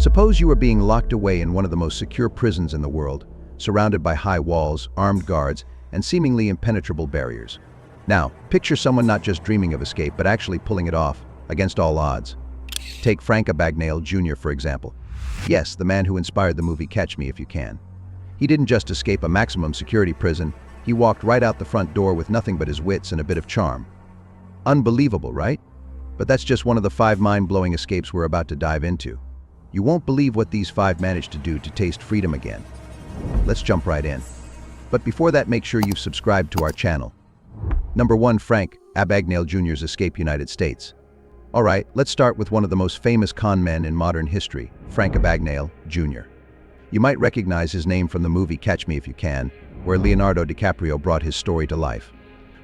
Suppose you are being locked away in one of the most secure prisons in the world, surrounded by high walls, armed guards, and seemingly impenetrable barriers. Now, picture someone not just dreaming of escape, but actually pulling it off, against all odds. Take Frank Abagnale Jr., for example. Yes, the man who inspired the movie Catch Me If You Can. He didn't just escape a maximum security prison, he walked right out the front door with nothing but his wits and a bit of charm. Unbelievable, right? But that's just one of the 5 mind-blowing escapes we're about to dive into. You won't believe what these 5 managed to do to taste freedom again. Let's jump right in. But before that, make sure you've subscribed to our channel. Number 1. Frank Abagnale Jr.'s escape United States. Alright, let's start with one of the most famous con men in modern history, Frank Abagnale Jr. You might recognize his name from the movie Catch Me If You Can, where Leonardo DiCaprio brought his story to life.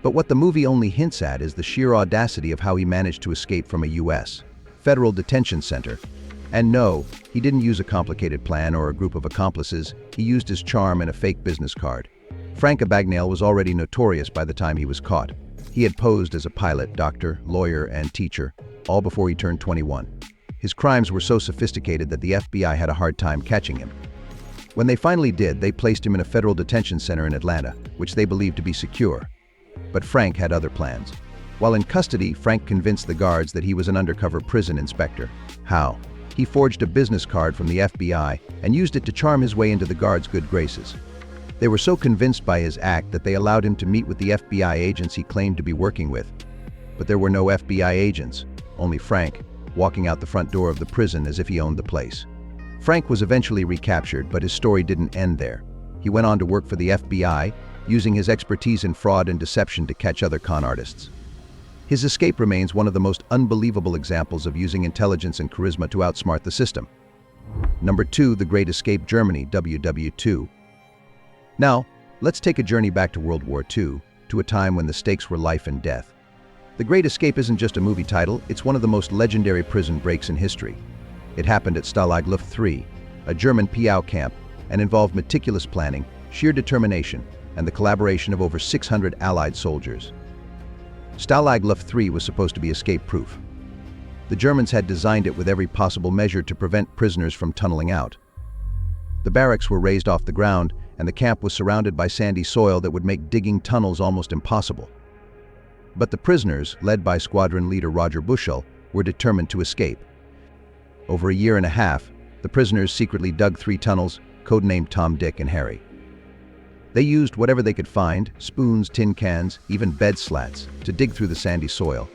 But what the movie only hints at is the sheer audacity of how he managed to escape from a U.S. federal detention center. And no, he didn't use a complicated plan or a group of accomplices, he used his charm and a fake business card. Frank Abagnale was already notorious by the time he was caught. He had posed as a pilot, doctor, lawyer, and teacher, all before he turned 21. His crimes were so sophisticated that the FBI had a hard time catching him. When they finally did, they placed him in a federal detention center in Atlanta, which they believed to be secure. But Frank had other plans. While in custody, Frank convinced the guards that he was an undercover prison inspector. How? He forged a business card from the FBI and used it to charm his way into the guards' good graces. They were so convinced by his act that they allowed him to meet with the FBI agents he claimed to be working with. But there were no FBI agents, only Frank, walking out the front door of the prison as if he owned the place. Frank was eventually recaptured, but his story didn't end there. He went on to work for the FBI, using his expertise in fraud and deception to catch other con artists. His escape remains one of the most unbelievable examples of using intelligence and charisma to outsmart the system. Number 2. The Great Escape Germany, WWII. Now, let's take a journey back to World War II, to a time when the stakes were life and death. The Great Escape isn't just a movie title, it's one of the most legendary prison breaks in history. It happened at Stalag Luft 3, a German POW camp, and involved meticulous planning, sheer determination, and the collaboration of over 600 Allied soldiers. Stalag Luft 3 was supposed to be escape-proof. The Germans had designed it with every possible measure to prevent prisoners from tunneling out. The barracks were raised off the ground, and the camp was surrounded by sandy soil that would make digging tunnels almost impossible. But the prisoners, led by squadron leader Roger Bushell, were determined to escape. Over a year and a half, the prisoners secretly dug 3 tunnels, codenamed Tom, Dick, and Harry. They used whatever they could find, spoons, tin cans, even bed slats, to dig through the sandy soil.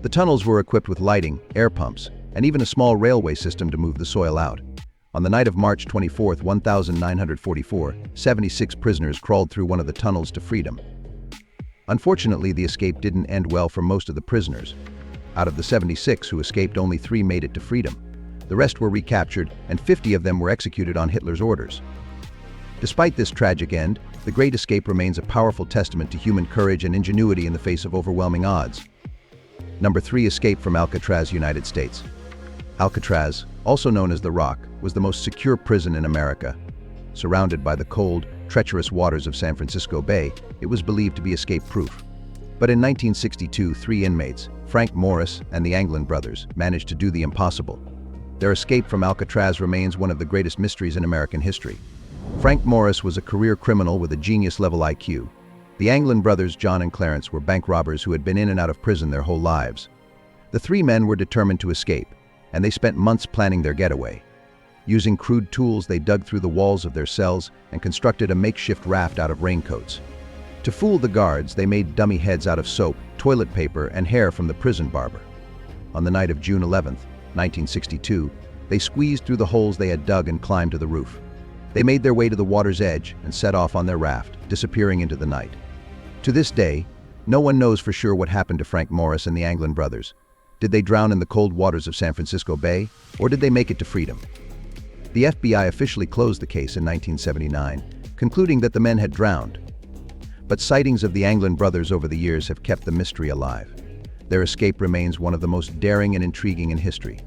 The tunnels were equipped with lighting, air pumps, and even a small railway system to move the soil out. On the night of March 24, 1944, 76 prisoners crawled through one of the tunnels to freedom. Unfortunately, the escape didn't end well for most of the prisoners. Out of the 76 who escaped, only 3 made it to freedom. The rest were recaptured, and 50 of them were executed on Hitler's orders. Despite this tragic end, the Great Escape remains a powerful testament to human courage and ingenuity in the face of overwhelming odds. Number 3. Escape from Alcatraz, United States. Alcatraz, also known as the Rock, was the most secure prison in America. Surrounded by the cold, treacherous waters of San Francisco Bay, it was believed to be escape-proof. But in 1962, 3 inmates, Frank Morris and the Anglin brothers, managed to do the impossible. Their escape from Alcatraz remains one of the greatest mysteries in American history. Frank Morris was a career criminal with a genius-level IQ. The Anglin brothers, John and Clarence, were bank robbers who had been in and out of prison their whole lives. The 3 men were determined to escape, and they spent months planning their getaway. Using crude tools, they dug through the walls of their cells and constructed a makeshift raft out of raincoats. To fool the guards, they made dummy heads out of soap, toilet paper, and hair from the prison barber. On the night of June 11, 1962, they squeezed through the holes they had dug and climbed to the roof. They made their way to the water's edge and set off on their raft, disappearing into the night. To this day, no one knows for sure what happened to Frank Morris and the Anglin brothers. Did they drown in the cold waters of San Francisco Bay, or did they make it to freedom? The FBI officially closed the case in 1979, concluding that the men had drowned. But sightings of the Anglin brothers over the years have kept the mystery alive. Their escape remains one of the most daring and intriguing in history.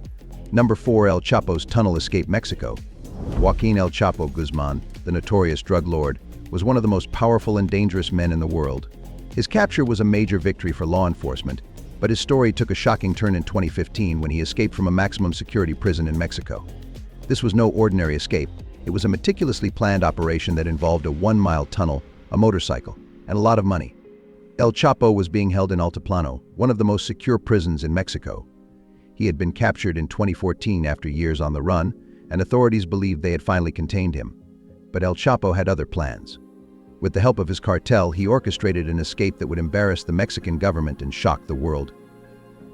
Number 4. El Chapo's tunnel escape, Mexico. Joaquin El Chapo Guzman, the notorious drug lord, was one of the most powerful and dangerous men in the world. His capture was a major victory for law enforcement, but his story took a shocking turn in 2015 when he escaped from a maximum security prison in Mexico. This was no ordinary escape. It was a meticulously planned operation that involved a 1-mile tunnel, a motorcycle, and a lot of money. El Chapo was being held in Altiplano, one of the most secure prisons in Mexico. He had been captured in 2014 after years on the run, and authorities believed they had finally contained him. But El Chapo had other plans. With the help of his cartel, he orchestrated an escape that would embarrass the Mexican government and shock the world.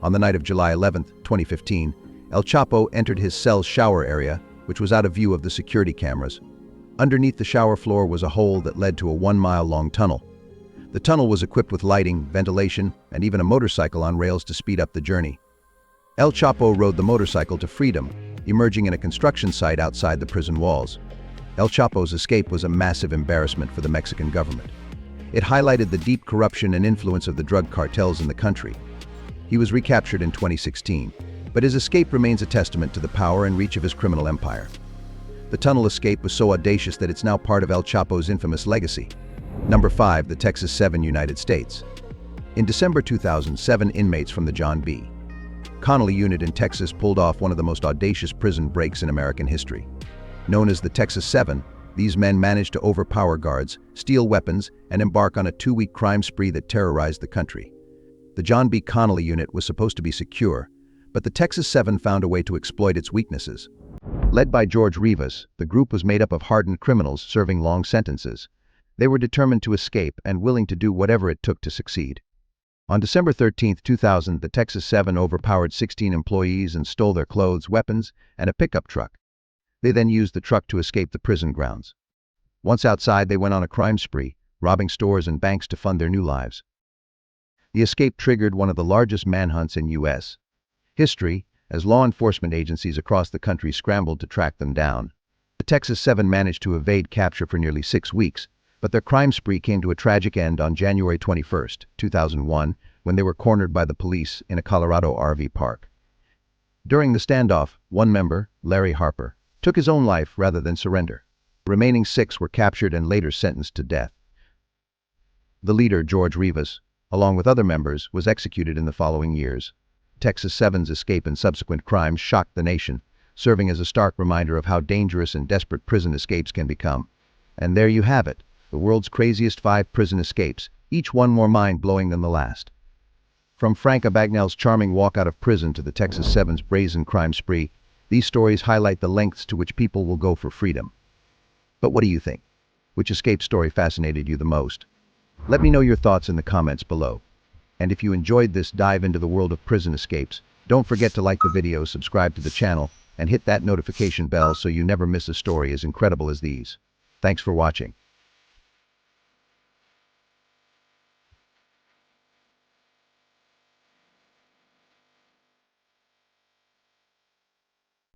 On the night of July 11, 2015, El Chapo entered his cell's shower area, which was out of view of the security cameras. Underneath the shower floor was a hole that led to a 1-mile-long tunnel. The tunnel was equipped with lighting, ventilation, and even a motorcycle on rails to speed up the journey. El Chapo rode the motorcycle to freedom, emerging in a construction site outside the prison walls. El Chapo's escape was a massive embarrassment for the Mexican government. It highlighted the deep corruption and influence of the drug cartels in the country. He was recaptured in 2016, but his escape remains a testament to the power and reach of his criminal empire. The tunnel escape was so audacious that it's now part of El Chapo's infamous legacy. Number 5. The Texas 7, United States. In December 2007, inmates from the John B. Connally unit in Texas pulled off one of the most audacious prison breaks in American history. Known as the Texas 7, these men managed to overpower guards, steal weapons, and embark on a 2-week crime spree that terrorized the country. The John B. Connally unit was supposed to be secure, but the Texas 7 found a way to exploit its weaknesses. Led by George Rivas, the group was made up of hardened criminals serving long sentences. They were determined to escape and willing to do whatever it took to succeed. On December 13, 2000, the Texas 7 overpowered 16 employees and stole their clothes, weapons, and a pickup truck. They then used the truck to escape the prison grounds. Once outside, they went on a crime spree, robbing stores and banks to fund their new lives. The escape triggered one of the largest manhunts in U.S. history, as law enforcement agencies across the country scrambled to track them down. The Texas 7 managed to evade capture for nearly 6 weeks, but their crime spree came to a tragic end on January 21, 2001, when they were cornered by the police in a Colorado RV park. During the standoff, one member, Larry Harper, took his own life rather than surrender. The remaining 6 were captured and later sentenced to death. The leader, George Rivas, along with other members, was executed in the following years. Texas 7's escape and subsequent crimes shocked the nation, serving as a stark reminder of how dangerous and desperate prison escapes can become. And there you have it, the world's craziest 5 prison escapes, each one more mind-blowing than the last. From Frank Abagnale's charming walk out of prison to the Texas 7's brazen crime spree, these stories highlight the lengths to which people will go for freedom. But what do you think? Which escape story fascinated you the most? Let me know your thoughts in the comments below. And if you enjoyed this dive into the world of prison escapes, don't forget to like the video, subscribe to the channel, and hit that notification bell so you never miss a story as incredible as these. Thanks for watching.